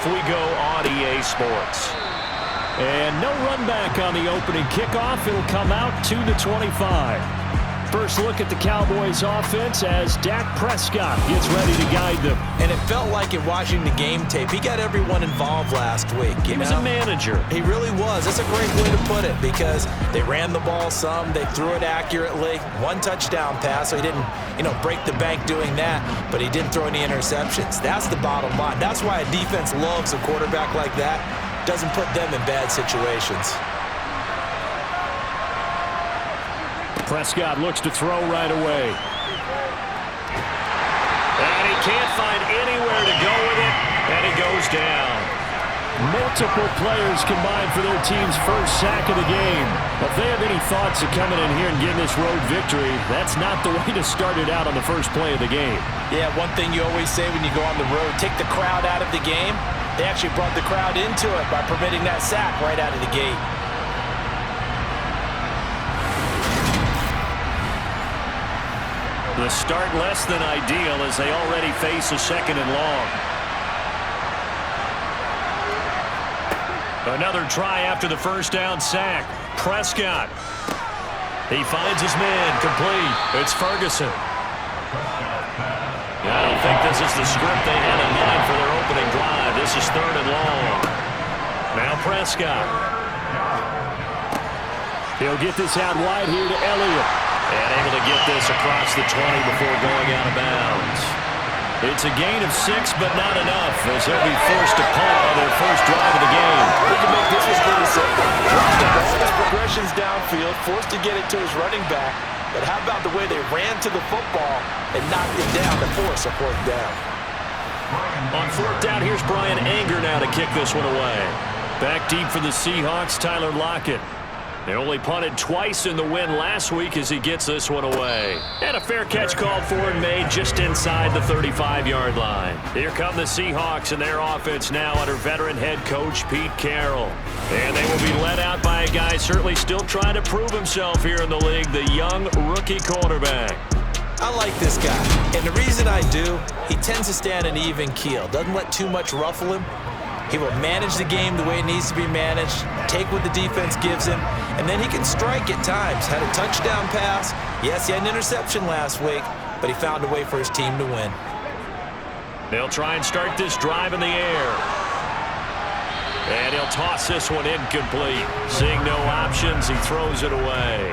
we go on EA Sports. And no run back on the opening kickoff. It'll come out to the 25. First look at the Cowboys offense as Dak Prescott gets ready to guide them. And it felt like in watching the game tape, he got everyone involved last week. He was a manager. He really was. That's a great way to put it because they ran the ball some. They threw it accurately. One touchdown pass, so he didn't, break the bank doing that, but he didn't throw any interceptions. That's the bottom line. That's why a defense loves a quarterback like that. Doesn't put them in bad situations. Prescott looks to throw right away. And he can't find anywhere to go with it, and he goes down. Multiple players combined for their team's first sack of the game. If they have any thoughts of coming in here and getting this road victory, that's not the way to start it out on the first play of the game. Yeah, one thing you always say when you go on the road, take the crowd out of the game. They actually brought the crowd into it by permitting that sack right out of the gate. The start less than ideal as they already face a second and long. Another try after the first down sack. Prescott. He finds his man complete. It's Ferguson. I don't think this is the script they had in mind for their opening drive. This is third and long. Now Prescott. He'll get this out wide here to Elliott. And able to get this across the 20 before going out of bounds. It's a gain of 6, but not enough, as they'll be forced to punt on their first drive of the game. We can make this as pretty simple. Drop the ball, his progressions downfield, forced to get it to his running back. But how about the way they ran to the football and knocked it down to force a fourth down? On fourth down, here's Brian Anger now to kick this one away. Back deep for the Seahawks, Tyler Lockett. They only punted twice in the win last week as he gets this one away. And a fair catch called for and made just inside the 35-yard line. Here come the Seahawks and their offense now under veteran head coach Pete Carroll. And they will be led out by a guy certainly still trying to prove himself here in the league, the young rookie quarterback. I like this guy. And the reason I do, he tends to stay on an even keel. Doesn't let too much ruffle him. He will manage the game the way it needs to be managed, take what the defense gives him, and then he can strike at times. Had a touchdown pass. Yes, he had an interception last week, but he found a way for his team to win. They'll try and start this drive in the air. And he'll toss this one incomplete. Seeing no options, he throws it away.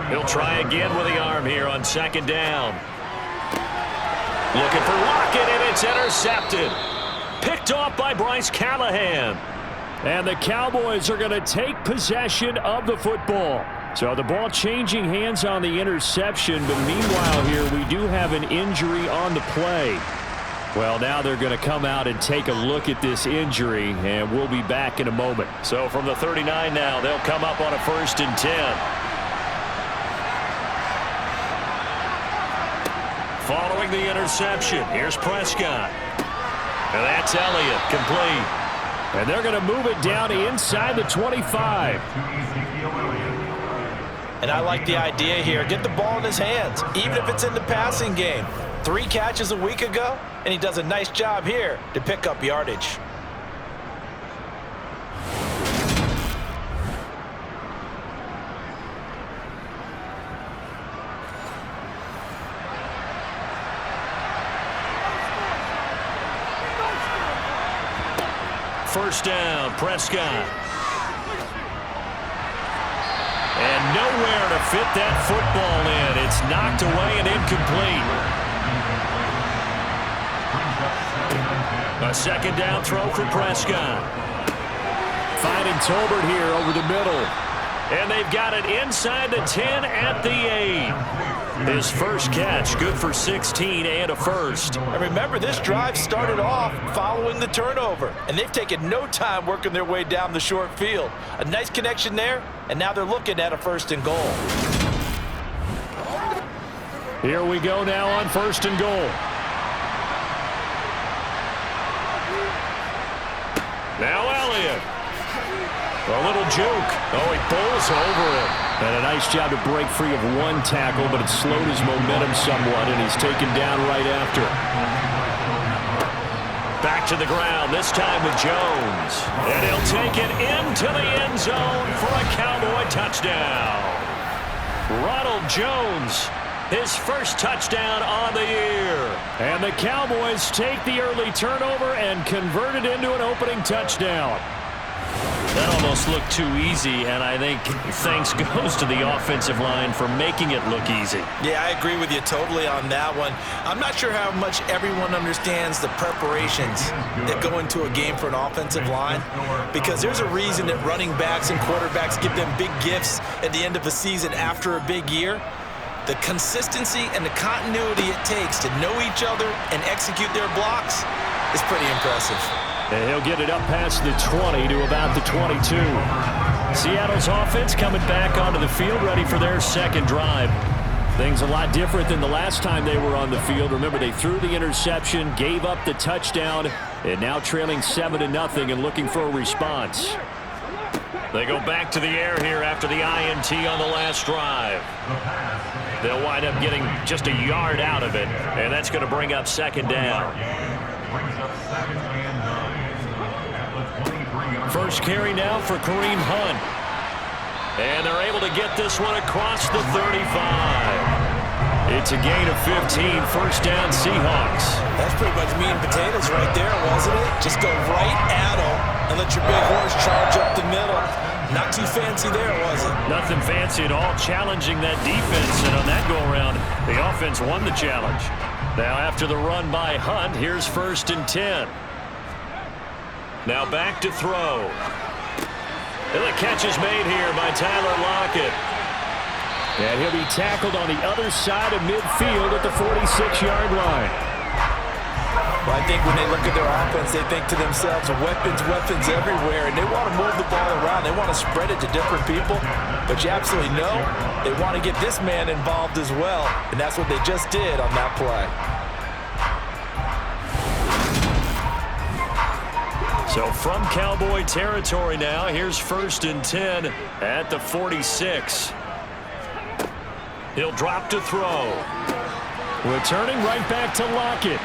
He'll try again with the arm here on second down. Looking for Lockett, and it's intercepted. Picked off by Bryce Callahan. And the Cowboys are going to take possession of the football. So the ball changing hands on the interception, but meanwhile here we do have an injury on the play. Well, now they're going to come out and take a look at this injury, and we'll be back in a moment. So from the 39 now, they'll come up on a 1st and 10. Following the interception, here's Prescott. And that's Elliott, complete. And they're going to move it down inside the 25. And I like the idea here. Get the ball in his hands, even if it's in the passing game. 3 catches a week ago, and he does a nice job here to pick up yardage. First down, Prescott. And nowhere to fit that football in. It's knocked away and incomplete. A second down throw for Prescott. Finding Tolbert here over the middle. And they've got it inside the 10 at the 8. His first catch, good for 16 and a first. And remember, this drive started off following the turnover. And they've taken no time working their way down the short field. A nice connection there, and now they're looking at a 1st and goal. Here we go now on 1st and goal. Now Elliott. A little juke. Oh, he bowls over it. And a nice job to break free of one tackle, but it slowed his momentum somewhat, and he's taken down right after. Back to the ground, this time with Jones. And he'll take it into the end zone for a Cowboy touchdown. Ronald Jones, his first touchdown on the year. And the Cowboys take the early turnover and convert it into an opening touchdown. That almost looked too easy, and I think thanks goes to the offensive line for making it look easy. Yeah, I agree with you totally on that one. I'm not sure how much everyone understands the preparations that go into a game for an offensive line, because there's a reason that running backs and quarterbacks give them big gifts at the end of a season after a big year. The consistency and the continuity it takes to know each other and execute their blocks is pretty impressive. And he'll get it up past the 20 to about the 22. Seattle's offense coming back onto the field, ready for their second drive. Things a lot different than the last time they were on the field. Remember, they threw the interception, gave up the touchdown, and now trailing 7-0 and looking for a response. They go back to the air here after the INT on the last drive. They'll wind up getting just a yard out of it, and that's going to bring up second down. First carry now for Kareem Hunt. And they're able to get this one across the 35. It's a gain of 15, first down Seahawks. That's pretty much meat and potatoes right there, wasn't it? Just go right at them and let your big horse charge up the middle. Not too fancy there, was it? Nothing fancy at all, challenging that defense, and on that go-around, the offense won the challenge. Now after the run by Hunt, here's 1st and 10. Now back to throw. And the catch is made here by Tyler Lockett. And he'll be tackled on the other side of midfield at the 46-yard line. Well, I think when they look at their offense, they think to themselves, weapons, weapons everywhere, and they want to move the ball around. They want to spread it to different people. But you absolutely know they want to get this man involved as well, and that's what they just did on that play. So from Cowboy territory now, here's 1st and 10 at the 46. He'll drop to throw. Returning right back to Lockett.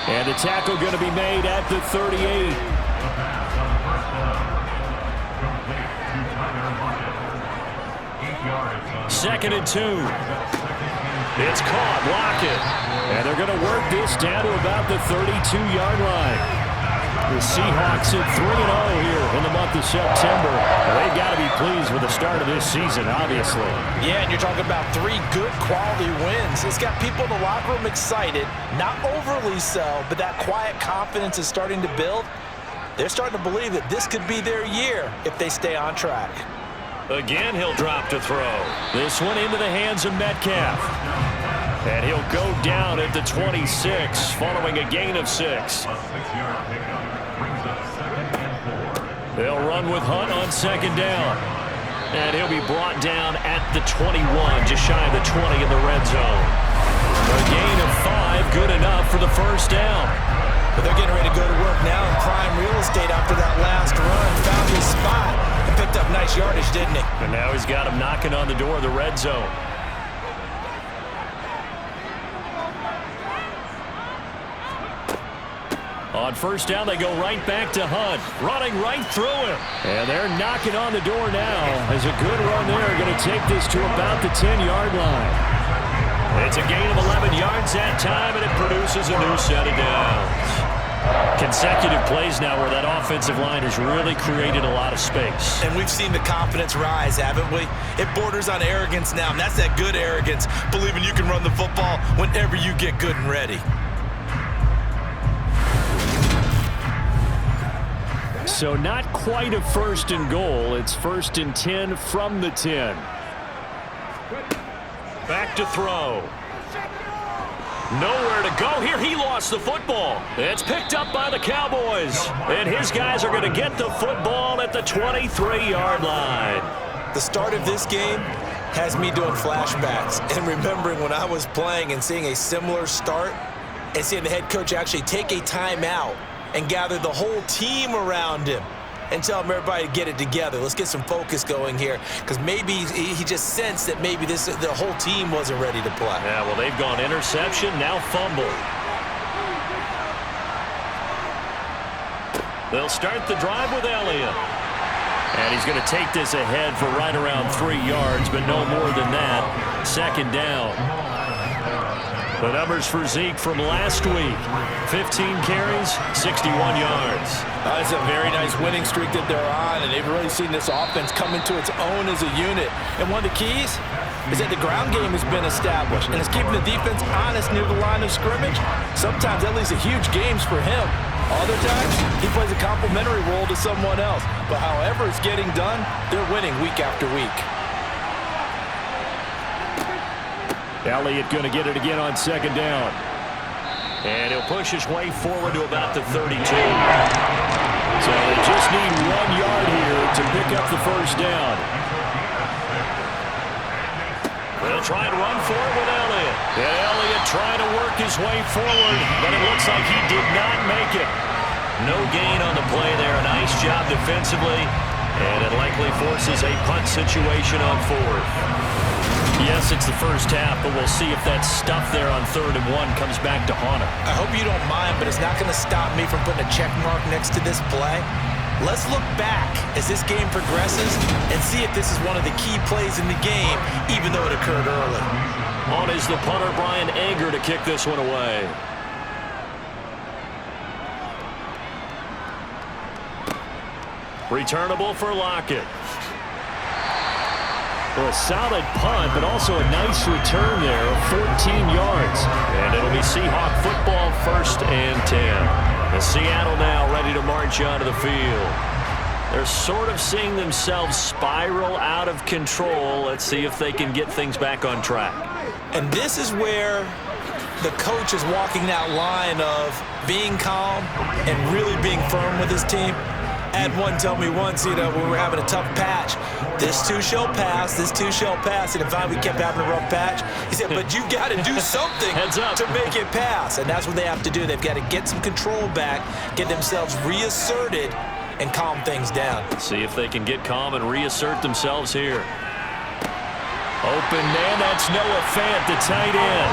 And the tackle going to be made at the 38. Second and 2. It's caught, Lockett. And they're going to work this down to about the 32-yard line. The Seahawks at 3-0 here in the month of September. They've got to be pleased with the start of this season, obviously. Yeah, and you're talking about 3 good quality wins. It's got people in the locker room excited, not overly so, but that quiet confidence is starting to build. They're starting to believe that this could be their year if they stay on track. Again, he'll drop to throw. This one into the hands of Metcalf. And he'll go down at the 26, following a gain of 6. They'll run with Hunt on second down. And he'll be brought down at the 21, just shy of the 20 in the red zone. A gain of 5, good enough for the first down. But they're getting ready to go to work now in prime real estate after that last run. Found his spot and picked up nice yardage, didn't he? And now he's got him knocking on the door of the red zone. On first down, they go right back to Hunt, running right through him. And they're knocking on the door now. As a good run there, going to take this to about the 10-yard line. It's a gain of 11 yards that time, and it produces a new set of downs. Consecutive plays now where that offensive line has really created a lot of space. And we've seen the confidence rise, haven't we? It borders on arrogance now, and that's that good arrogance, believing you can run the football whenever you get good and ready. So not quite a 1st and goal. It's 1st and 10 from the 10. Back to throw. Nowhere to go here. He lost the football. It's picked up by the Cowboys. And his guys are going to get the football at the 23-yard line. The start of this game has me doing flashbacks and remembering when I was playing and seeing a similar start and seeing the head coach actually take a timeout and gather the whole team around him and tell him everybody to get it together. Let's get some focus going here, because maybe he just sensed that maybe the whole team wasn't ready to play. Yeah, well, they've gone interception, now fumble. They'll start the drive with Elliott. And he's going to take this ahead for right around 3 yards, but no more than that. Second down. The numbers for Zeke from last week: 15 carries, 61 yards. It's a very nice winning streak that they're on, and they've really seen this offense come into its own as a unit. And one of the keys is that the ground game has been established, and it's keeping the defense honest near the line of scrimmage. Sometimes that leads to huge games for him. Other times, he plays a complementary role to someone else. But however it's getting done, they're winning week after week. Elliott going to get it again on second down. And he'll push his way forward to about the 32. So they just need 1 yard here to pick up the first down. They'll try and run for it with Elliott. And Elliott trying to work his way forward, but it looks like he did not make it. No gain on the play there. A nice job defensively, and it likely forces a punt situation on fourth. Yes, it's the first half, but we'll see if that stuff there on 3rd and 1 comes back to haunt him. I hope you don't mind, but it's not going to stop me from putting a check mark next to this play. Let's look back as this game progresses and see if this is one of the key plays in the game, even though it occurred early. On is the punter, Brian Anger, to kick this one away. Returnable for Lockett. Well, a solid punt, but also a nice return there of 14 yards. And it'll be Seahawk football, 1st and 10. And Seattle now ready to march onto the field. They're sort of seeing themselves spiral out of control. Let's see if they can get things back on track. And this is where the coach is walking that line of being calm and really being firm with his team. I had one tell me once, when we were having a tough patch, this too shall pass, this too shall pass. And if we kept having a rough patch, he said, but you got to do something to make it pass. And that's what they have to do. They've got to get some control back, get themselves reasserted, and calm things down. See if they can get calm and reassert themselves here. Open man, that's Noah Fant, the tight end.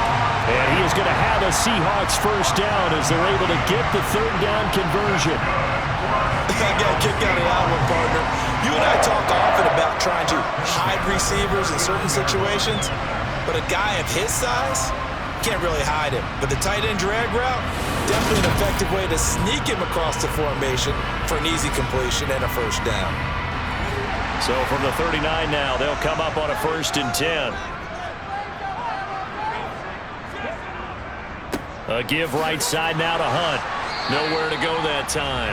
And he is going to have a Seahawks first down as they're able to get the 3rd down conversion. I got a kick out of that one, partner. You and I talk often about trying to hide receivers in certain situations, but a guy of his size can't really hide him. But the tight end drag route, definitely an effective way to sneak him across the formation for an easy completion and a first down. So from the 39 now, they'll come up on a 1st and 10. A give right side now to Hunt. Nowhere to go that time.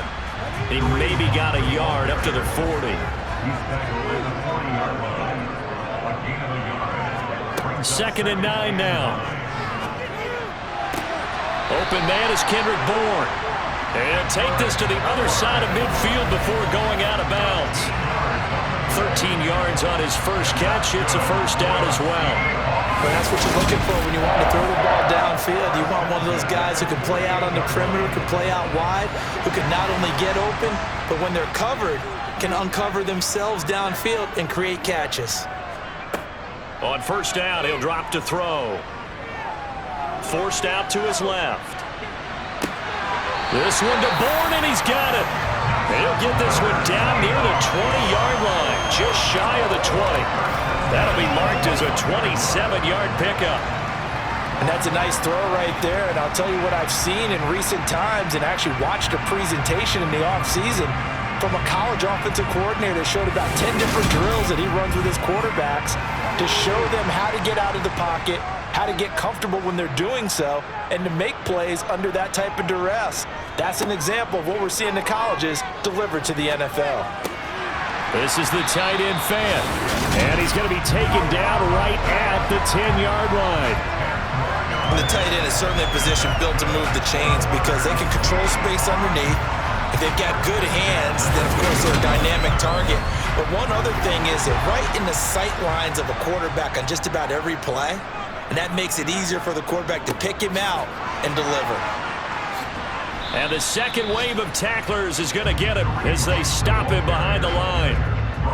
He maybe got a yard up to the 40. 2nd and 9 now. Open man is Kendrick Bourne. And take this to the other side of midfield before going out of bounds. 13 yards on his first catch. It's a first down as well. Well, that's what you're looking for when you want to throw the ball downfield. You want one of those guys who can play out on the perimeter, can play out wide, who can not only get open, but when they're covered, can uncover themselves downfield and create catches. On first down, he'll drop to throw. Forced out to his left. This one to Bourne, and he's got it. And he'll get this one down near the 20-yard line, just shy of the 20. That'll be marked as a 27-yard pickup. And that's a nice throw right there. And I'll tell you what I've seen in recent times and actually watched a presentation in the offseason from a college offensive coordinator that showed about 10 different drills that he runs with his quarterbacks to show them how to get out of the pocket, how to get comfortable when they're doing so, and to make plays under that type of duress. That's an example of what we're seeing in the colleges delivered to the NFL. This is the tight end Fant, and he's going to be taken down right at the 10-yard line. The tight end is certainly a position built to move the chains because they can control space underneath. If they've got good hands, then of course they're a dynamic target. But one other thing is they're right in the sight lines of a quarterback on just about every play, and that makes it easier for the quarterback to pick him out and deliver. And the second wave of tacklers is going to get him as they stop him behind the line.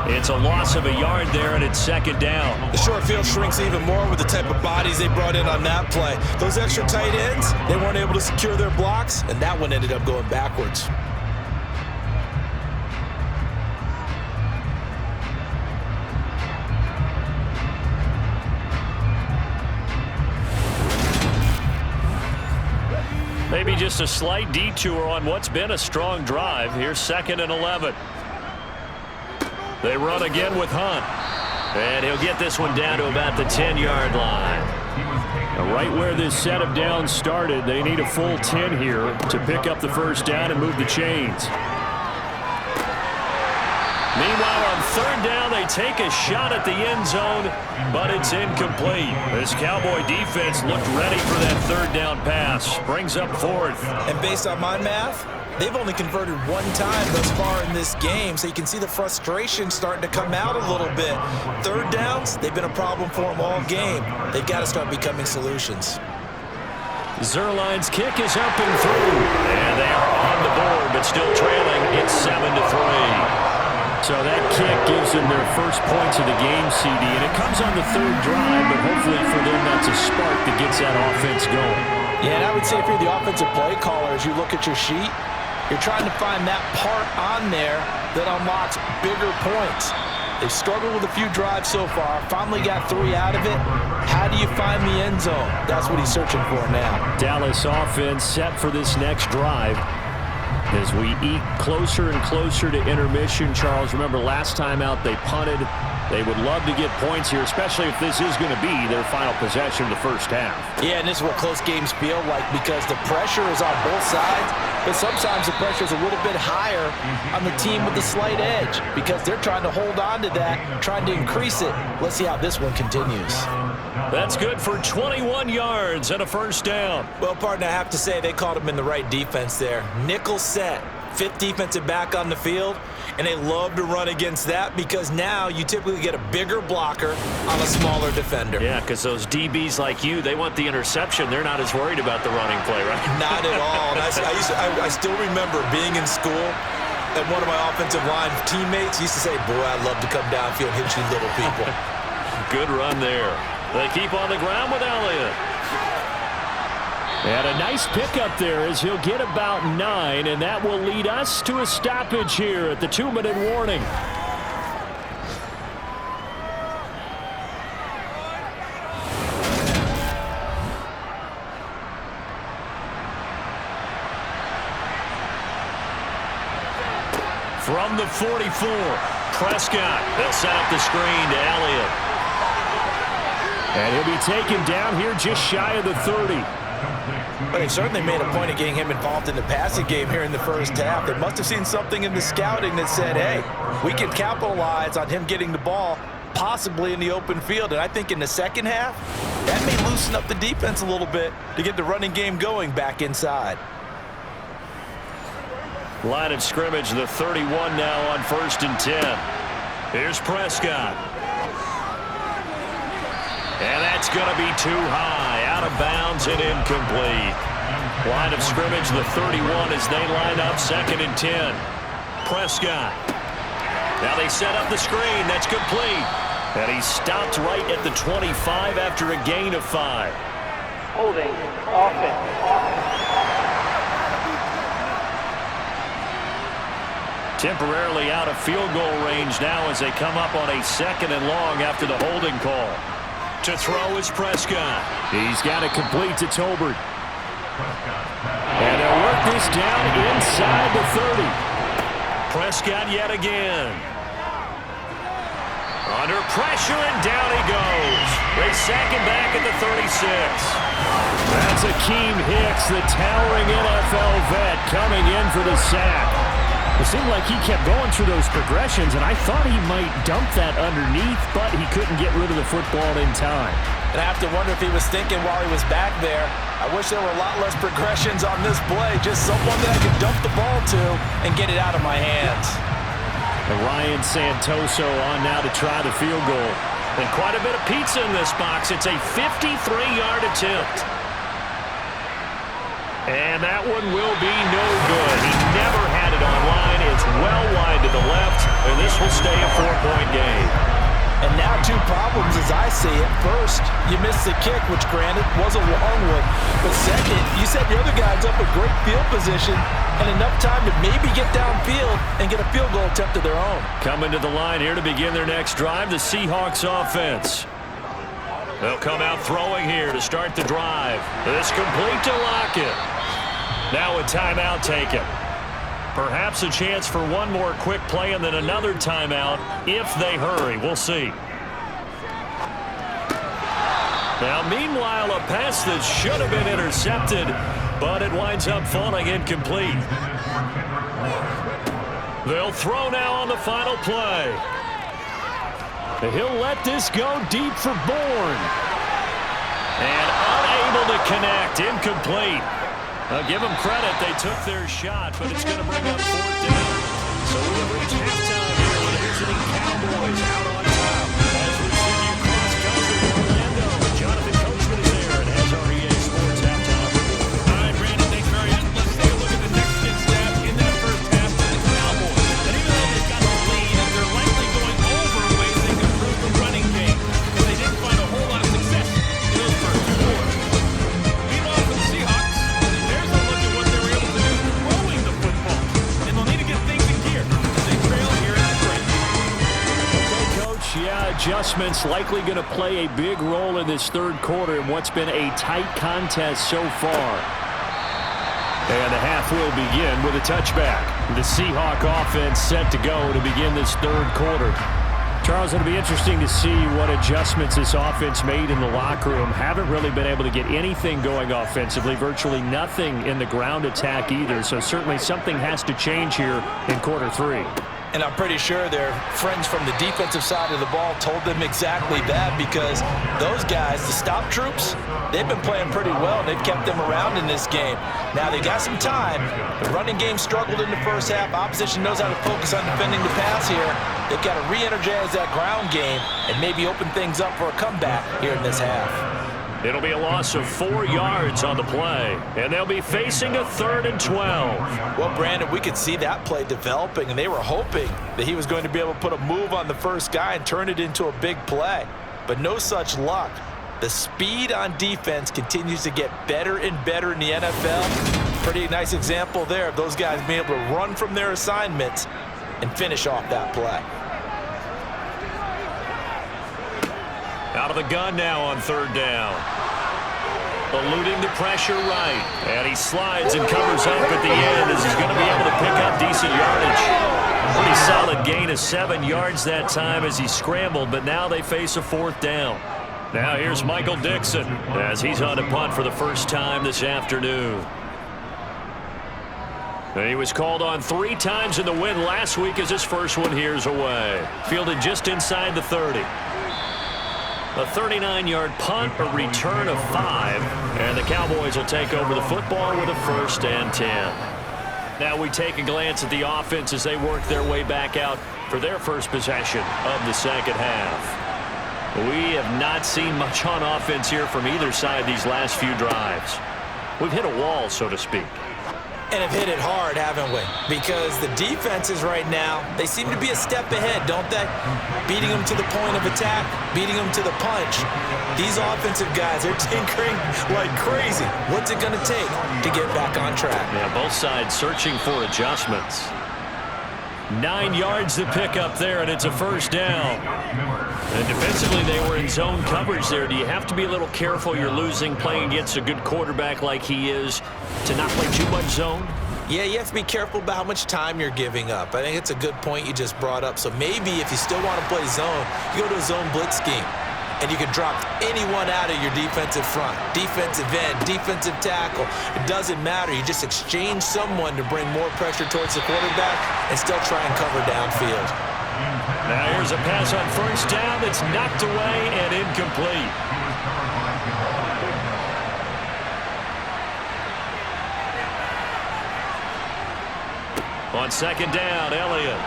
It's a loss of a yard there, and it's second down. The short field shrinks even more with the type of bodies they brought in on that play. Those extra tight ends, they weren't able to secure their blocks, and that one ended up going backwards. Maybe just a slight detour on what's been a strong drive. Here's 2nd and 11. They run again with Hunt. And he'll get this one down to about the 10-yard line. Now, right where this set of downs started, they need a full 10 here to pick up the first down and move the chains. Meanwhile, on 3rd down, they take a shot at the end zone, but it's incomplete. This Cowboy defense looked ready for that 3rd down pass. Brings up 4th. And based on my math, they've only converted one time thus far in this game, so you can see the frustration starting to come out a little bit. 3rd downs, they've been a problem for them all game. They've got to start becoming solutions. Zerline's kick is up and through. And they are on the board, but still trailing. It's 7-3. So that kick gives them their first points of the game, CD, and it comes on the 3rd drive, but hopefully for them that's a spark that gets that offense going. Yeah, and I would say if you're the offensive play caller, as you look at your sheet, you're trying to find that part on there that unlocks bigger points. They've struggled with a few drives so far, finally got 3 out of it. How do you find the end zone? That's what he's searching for now. Dallas offense set for this next drive. As we eke closer and closer to intermission, Charles, remember last time out they punted. They would love to get points here, especially if this is going to be their final possession of the first half. Yeah, and this is what close games feel like because the pressure is on both sides, but sometimes the pressure is a little bit higher on the team with the slight edge because they're trying to hold on to that, trying to increase it. Let's see how this one continues. That's good for 21 yards and a first down. Well, partner, I have to say they caught him in the right defense there. Nickel set, 5th defensive back on the field, and they love to run against that because now you typically get a bigger blocker on a smaller defender. Yeah, because those DBs like you, they want the interception. They're not as worried about the running play, right? Not at all. And I still remember being in school, and one of my offensive line teammates used to say, boy, I'd love to come downfield and hit you little people. Good run there. They keep on the ground with Elliott. And a nice pickup there as he'll get about 9, and that will lead us to a stoppage here at the 2-minute warning. From the 44, Prescott. They'll set up the screen to Elliott. And he'll be taken down here just shy of the 30. But they've certainly made a point of getting him involved in the passing game here in the first half. They must have seen something in the scouting that said, hey, we can capitalize on him getting the ball possibly in the open field. And I think in the second half, that may loosen up the defense a little bit to get the running game going back inside. Line of scrimmage, the 31 now on 1st and 10. Here's Prescott. And that's going to be too high, out of bounds and incomplete. Line of scrimmage, the 31 as they line up 2nd and 10. Prescott. Now they set up the screen. That's complete. And he stopped right at the 25 after a gain of 5. Holding, offense. Temporarily out of field goal range now as they come up on a 2nd and long after the holding call. To throw is Prescott. He's got it complete to Tolbert. And they'll work this down inside the 30. Prescott yet again. Under pressure, and down he goes. They sack him back at the 36. That's Akeem Hicks, the towering NFL vet, coming in for the sack. It seemed like he kept going through those progressions, and I thought he might dump that underneath, but he couldn't get rid of the football in time. And I have to wonder if he was thinking while he was back there, I wish there were a lot less progressions on this play, just someone that I could dump the ball to and get it out of my hands. And Ryan Santoso on now to try the field goal. And quite a bit of pizza in this box. It's a 53-yard attempt. And that one will be no good. He never had it on line. It's well wide to the left, and this will stay a 4-point game. And now 2 problems as I see it. First, you missed the kick, which granted was a long one. But second, you set the other guys up with great field position and enough time to maybe get downfield and get a field goal attempt of their own. Coming to the line here to begin their next drive, the Seahawks offense. They'll come out throwing here to start the drive. This complete to Lockett. Now a timeout taken. Perhaps a chance for one more quick play and then another timeout if they hurry. We'll see. Now, meanwhile, a pass that should have been intercepted, but it winds up falling incomplete. They'll throw now on the final play. He'll let this go deep for Bourne. And unable to connect. Incomplete. I'll give them credit. They took their shot, but it's going to bring up 4th down. So we have reached halftime here with the visiting Cowboys out on top. As we send you cross-country to Orlando, Jonathan Coachman is there and has our EA Sports halftime. All right, Brandon, thanks very much. Let's take a look at the next-gen stats in that first half for the Cowboys. And even though they've got the lead, they're likely going over ways they can improve the running game, because they didn't find a whole lot of success in those first 2 quarters. Meanwhile, for the Seahawks, there's a look at what they were able to do throwing the football. And they'll need to get things in gear as they trail here in the break. Okay, Coach, yeah, adjustments likely going to play a big role in this 3rd quarter in what's been a tight contest so far. And the half will begin with a touchback. The Seahawk offense set to go to begin this 3rd quarter. Charles, it'll be interesting to see what adjustments this offense made in the locker room. Haven't really been able to get anything going offensively, virtually nothing in the ground attack either. So certainly something has to change here in quarter 3. And I'm pretty sure their friends from the defensive side of the ball told them exactly that, because those guys, the stop troops, they've been playing pretty well, and they've kept them around in this game. Now, they got some time. The running game struggled in the first half. Opposition knows how to focus on defending the pass here. They've got to re-energize that ground game and maybe open things up for a comeback here in this half. It'll be a loss of 4 yards on the play, and they'll be facing a 3rd and 12. Well, Brandon, we could see that play developing, and they were hoping that he was going to be able to put a move on the first guy and turn it into a big play. But no such luck. The speed on defense continues to get better and better in the NFL. Pretty nice example there of those guys being able to run from their assignments and finish off that play. Out of the gun now on 3rd down. Eluding the pressure right. And he slides and covers up at the end as he's going to be able to pick up decent yardage. Pretty solid gain of 7 yards that time as he scrambled, but now they face a 4th down. Now here's Michael Dixon as he's on to punt for the first time this afternoon. And he was called on 3 times in the win last week as his first one here's away. Fielded just inside the 30. A 39-yard punt, a return of 5, and the Cowboys will take over the football with a 1st and 10. Now we take a glance at the offense as they work their way back out for their first possession of the second half. We have not seen much on offense here from either side these last few drives. We've hit a wall, so to speak. And have hit it hard, haven't we? Because the defenses right now, they seem to be a step ahead, don't they? Beating them to the point of attack, beating them to the punch. These offensive guys are tinkering like crazy. What's it going to take to get back on track? Yeah, both sides searching for adjustments. 9 yards to pick up there, and it's a 1st down. And defensively, they were in zone coverage there. Do you have to be a little careful you're losing playing against a good quarterback like he is to not play too much zone? Yeah, you have to be careful about how much time you're giving up. I think it's a good point you just brought up. So maybe if you still want to play zone, you go to a zone blitz scheme. And you can drop anyone out of your defensive front, defensive end, defensive tackle. It doesn't matter. You just exchange someone to bring more pressure towards the quarterback and still try and cover downfield. Now here's a pass on 1st down that's knocked away and incomplete. On 2nd down, Elliott.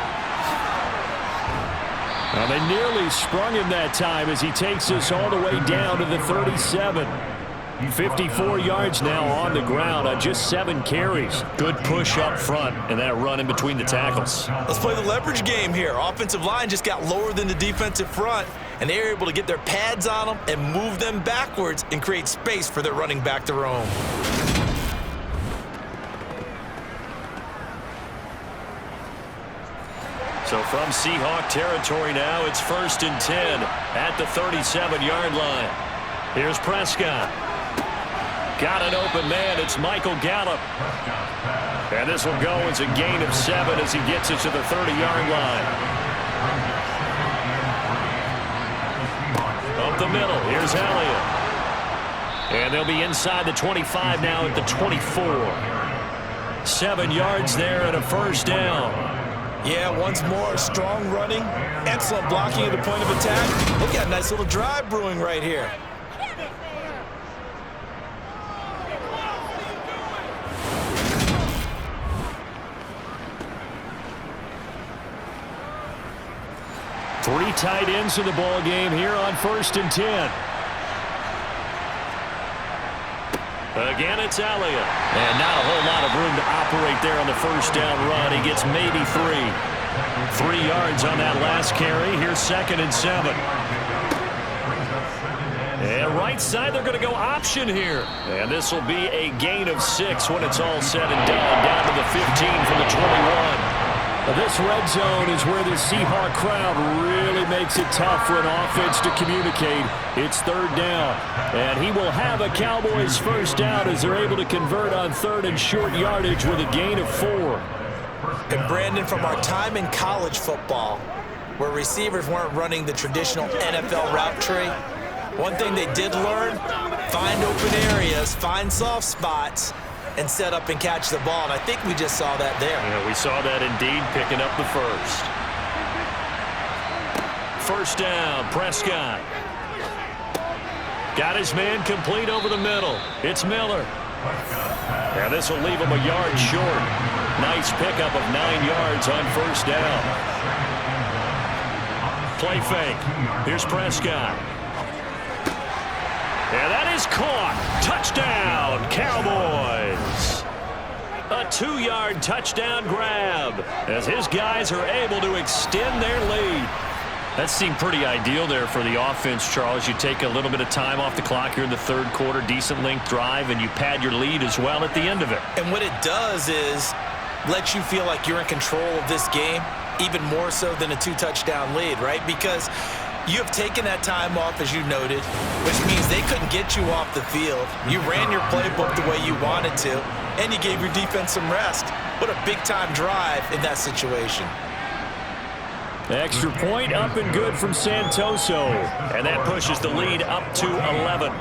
Well, they nearly sprung him that time as he takes us all the way down to the 37. 54 yards now on the ground on just 7 carries. Good push up front and that run in between the tackles. Let's play the leverage game here. Offensive line just got lower than the defensive front, and they were able to get their pads on them and move them backwards and create space for their running back to roam. So from Seahawk territory now, it's 1st and 10 at the 37-yard line. Here's Prescott. Got an open man. It's Michael Gallup. And this will go as a gain of 7 as he gets it to the 30-yard line. Up the middle, here's Elliott. And they'll be inside the 25 now at the 24. 7 yards there and a 1st down. Yeah, once more, strong running, excellent blocking at the point of attack. Look at a nice little drive brewing right here. Three tight ends in the ball game here on 1st and 10. Again, it's Elliott. And not a whole lot of room to operate there on the 1st down run. He gets maybe 3. 3 yards on that last carry. Here's 2nd and 7. And right side, they're going to go option here. And this will be a gain of 6 when it's all said and done. Down to the 15 from the 21. This red zone is where the Seahawk crowd really makes it tough for an offense to communicate. It's 3rd down, and he will have a Cowboys 1st down as they're able to convert on 3rd and short yardage with a gain of 4. And Brandon, from our time in college football, where receivers weren't running the traditional NFL route tree, one thing they did learn, find open areas, find soft spots, and set up and catch the ball. And I think we just saw that there. Yeah, we saw that indeed, picking up the 1st. 1st down, Prescott. Got his man complete over the middle. It's Miller. And this will leave him a yard short. Nice pickup of 9 yards on 1st down. Play fake. Here's Prescott. And that is caught. Touchdown, Cowboys. A 2-yard touchdown grab as his guys are able to extend their lead. That seemed pretty ideal there for the offense, Charles. You take a little bit of time off the clock here in the 3rd quarter, decent length drive, and you pad your lead as well at the end of it. And what it does is let you feel like you're in control of this game, even more so than a 2-touchdown lead, right? Because you have taken that time off, as you noted, which means they couldn't get you off the field. You ran your playbook the way you wanted to, and you gave your defense some rest. What a big-time drive in that situation. Extra point up and good from Santoso. And that pushes the lead up to 11.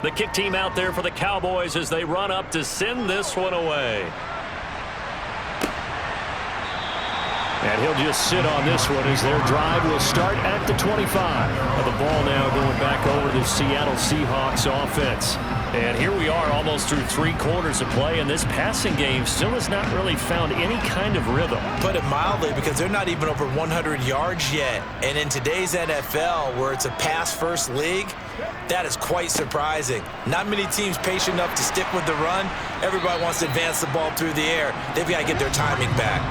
The kick team out there for the Cowboys as they run up to send this one away. And he'll just sit on this one as their drive will start at the 25. The ball now going back over to the Seattle Seahawks offense. And here we are almost through 3 quarters of play, and this passing game still has not really found any kind of rhythm. Put it mildly, because they're not even over 100 yards yet. And in today's NFL, where it's a pass-first league, that is quite surprising. Not many teams patient enough to stick with the run. Everybody wants to advance the ball through the air. They've got to get their timing back.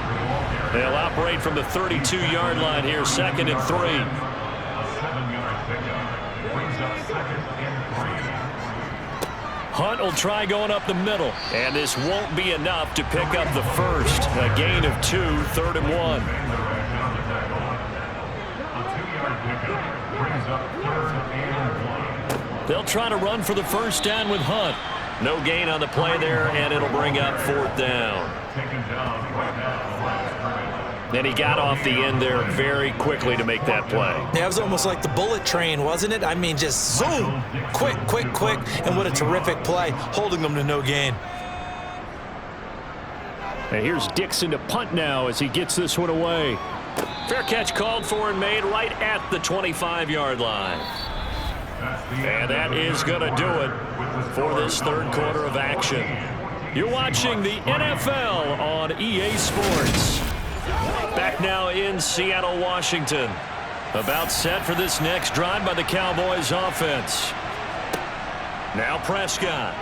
They'll operate from the 32-yard line here, 2nd and 3. Hunt will try going up the middle, and this won't be enough to pick up the 1st. A gain of 2, 3rd and 1. They'll try to run for the 1st down with Hunt. No gain on the play there, and it'll bring up 4th down. Then he got off the end there very quickly to make that play. Yeah, it was almost like the bullet train, wasn't it? I mean, just zoom, quick, quick, quick, and what a terrific play, holding them to no gain. And here's Dixon to punt now as he gets this one away. Fair catch called for and made right at the 25-yard line. And that is going to do it for this 3rd quarter of action. You're watching the NFL on EA Sports. Back now in Seattle, Washington. About set for this next drive by the Cowboys offense. Now Prescott.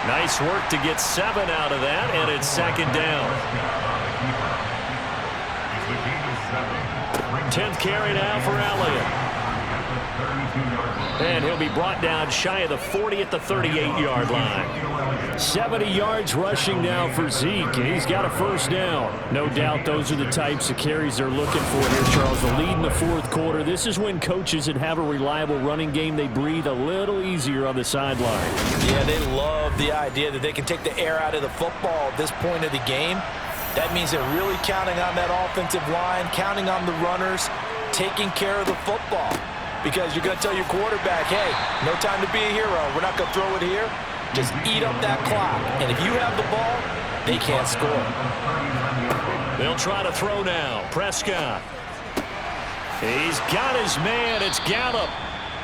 Nice work to get 7 out of that, and it's second down. 10th carry now for Elliott. And he'll be brought down shy of the 40 at the 38-yard line. 70 yards rushing now for Zeke. He's got a first down. No doubt those are the types of carries they're looking for here, Charles. The lead in the fourth quarter. This is when coaches that have a reliable running game, they breathe a little easier on the sideline. Yeah, they love the idea that they can take the air out of the football at this point of the game. That means they're really counting on that offensive line, counting on the runners, taking care of the football. Because you're going to tell your quarterback, hey, no time to be a hero. We're not going to throw it here. Just eat up that clock. And if you have the ball, they can't score. They'll try to throw now. Prescott. He's got his man. It's Gallup.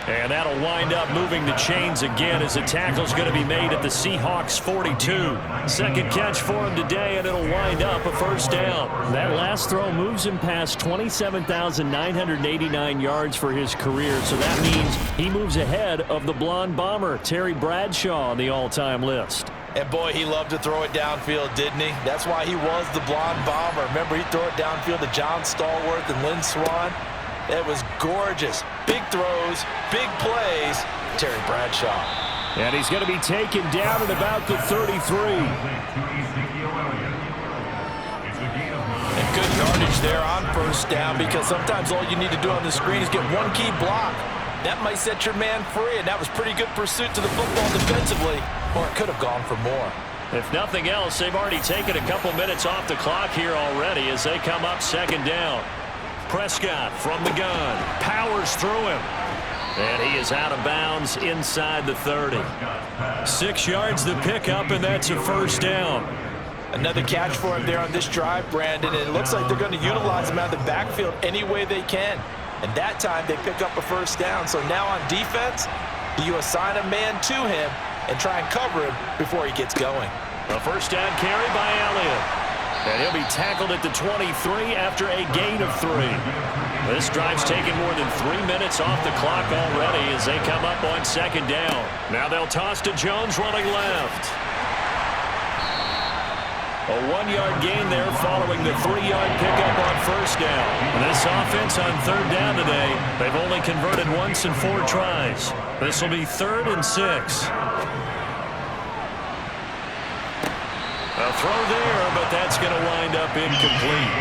And that'll wind up moving the chains again as the tackle's going to be made at the Seahawks 42. Second catch for him today, and it'll wind up a first down. That last throw moves him past 27,989 yards for his career, so that means he moves ahead of the blonde bomber, Terry Bradshaw, on the all-time list. And boy, he loved to throw it downfield, didn't he? That's why he was the blonde bomber. Remember, he'd throw it downfield to John Stallworth and Lynn Swann. It was gorgeous. Big throws, big plays. Terry Bradshaw. And he's going to be taken down at about the 33. And good yardage there on first down, because sometimes all you need to do on the screen is get one key block. That might set your man free, and that was pretty good pursuit to the football defensively, or it could have gone for more. If nothing else, they've already taken a couple minutes off the clock here already as they come up second down. Prescott from the gun, powers through him, and he is out of bounds inside the 30. 6 yards the pickup, and that's a first down. Another catch for him there on this drive, Brandon, and it looks like they're going to utilize him out of the backfield any way they can. And that time they pick up a first down. So now on defense, you assign a man to him and try and cover him before he gets going. A first down carry by Elliott. And he'll be tackled at the 23 after a gain of 3. This drive's taken more than 3 minutes off the clock already as they come up on second down. Now they'll toss to Jones running left. A 1-yard gain there following the 3-yard pickup on first down. And this offense on third down today, they've only converted once in 4 tries. This will be 3rd and 6. A throw there, but that's going to wind up incomplete.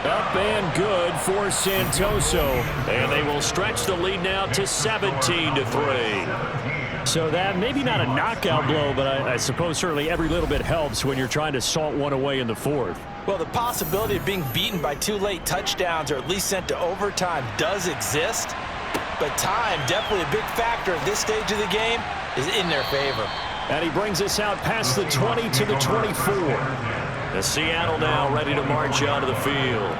Up and good for Santoso. And they will stretch the lead now to 17-3. So that maybe not a knockout blow, but I suppose certainly every little bit helps when you're trying to salt one away in the fourth. Well, the possibility of being beaten by 2 late touchdowns or at least sent to overtime does exist. But time, definitely a big factor at this stage of the game, is in their favor. And he brings us out past the 20 to the 24. The Seattle now ready to march onto the field.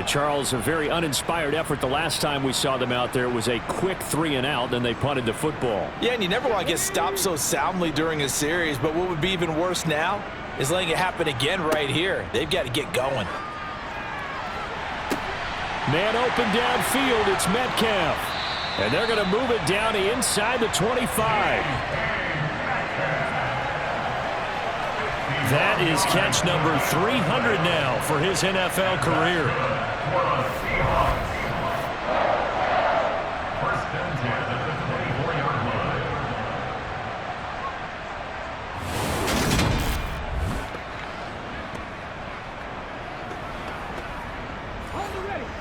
Charles, a very uninspired effort the last time we saw them out there. It was a quick 3 and out, then they punted the football. Yeah, and you never want to get stopped so soundly during a series, but what would be even worse now is letting it happen again right here. They've got to get going. Man open downfield, it's Metcalf. And they're going to move it down to inside the 25. That is catch number 300 now for his NFL career.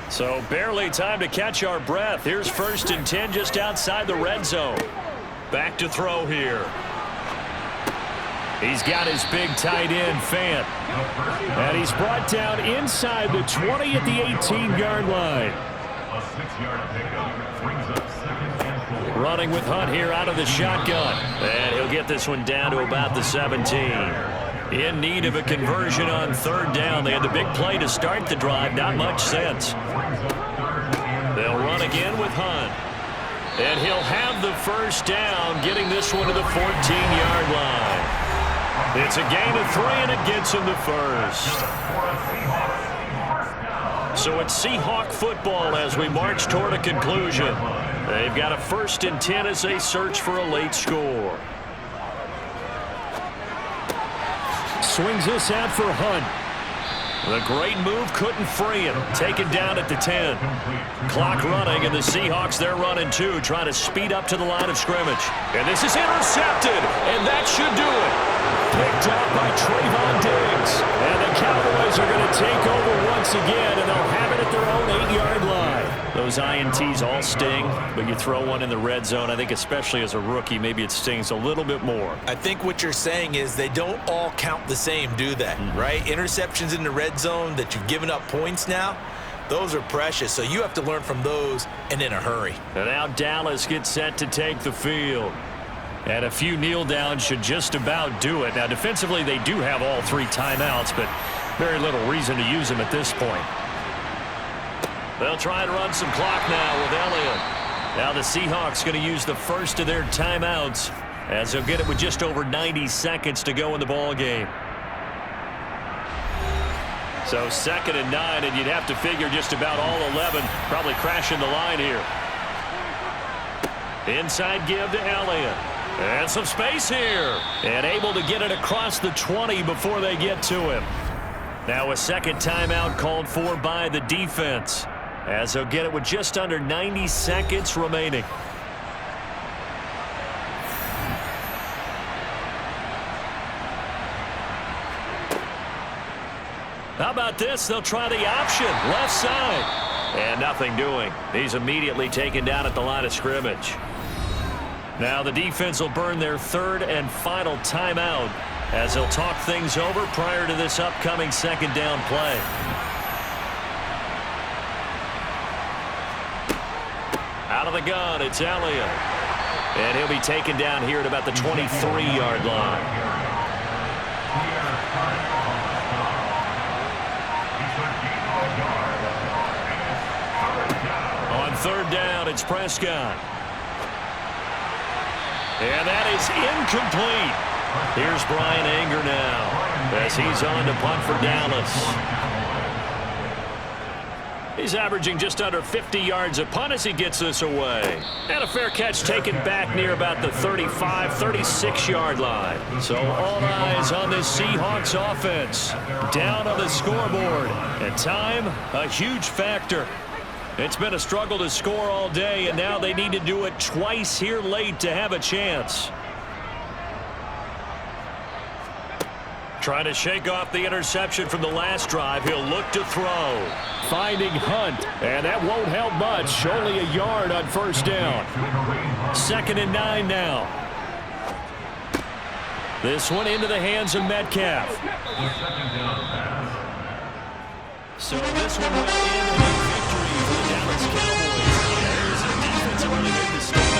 So barely time to catch our breath. Here's 1st and 10 just outside the red zone. Back to throw here. He's got his big tight end, Fant. And he's brought down inside the 20 at the 18-yard line. A 6-yard pickup brings up 2nd and 4. Running with Hunt here out of the shotgun. And he'll get this one down to about the 17. In need of a conversion on 3rd down. They had the big play to start the drive. Not much sense. They'll run again with Hunt. And he'll have the first down, getting this one to the 14-yard line. It's a gain of 3, and it gets him the first. So it's Seahawk football as we march toward a conclusion. They've got a 1st and 10 as they search for a late score. Swings this out for Hunt. The great move couldn't free him. Taken down at the 10. Clock running, and the Seahawks, they're running too, trying to speed up to the line of scrimmage. And this is intercepted, and that should do it. Picked up by Trayvon Diggs. And the Cowboys are going to take over once again, and they'll have it at their own 8-yard line. Those INTs all sting, but you throw one in the red zone, I think especially as a rookie, maybe it stings a little bit more. I think what you're saying is they don't all count the same, do they? Right? Interceptions in the red zone that you've given up points now, those are precious. So you have to learn from those and in a hurry. And now Dallas gets set to take the field. And a few kneel downs should just about do it. Now, defensively, they do have all 3 timeouts, but very little reason to use them at this point. They'll try and run some clock now with Elliott. Now the Seahawks going to use the first of their timeouts as they'll get it with just over 90 seconds to go in the ball game. So 2nd and 9, and you'd have to figure just about all 11 probably crashing the line here. Inside give to Elliott. And some space here. And able to get it across the 20 before they get to him. Now a 2nd timeout called for by the defense, as they'll get it with just under 90 seconds remaining. How about this? They'll try the option. Left side. And nothing doing. He's immediately taken down at the line of scrimmage. Now the defense will burn their 3rd and final timeout as they'll talk things over prior to this upcoming 2nd down play. Out of the gun, it's Elliott. And he'll be taken down here at about the 23-yard line. On 3rd down, it's Prescott. And that is incomplete. Here's Brian Anger now as he's on to punt for Dallas. He's averaging just under 50 yards a punt as he gets this away. And a fair catch taken back near about the 35, 36-yard line. So all eyes on this Seahawks offense. Down on the scoreboard. And time, a huge factor. It's been a struggle to score all day, and now they need to do it twice here late to have a chance. Trying to shake off the interception from the last drive. He'll look to throw. Finding Hunt, and that won't help much. Only a yard on 1st down. 2nd and 9 now. This one into the hands of Metcalf. So this one will end in a victory for the Dallas Cowboys. There's a defense that really made the start.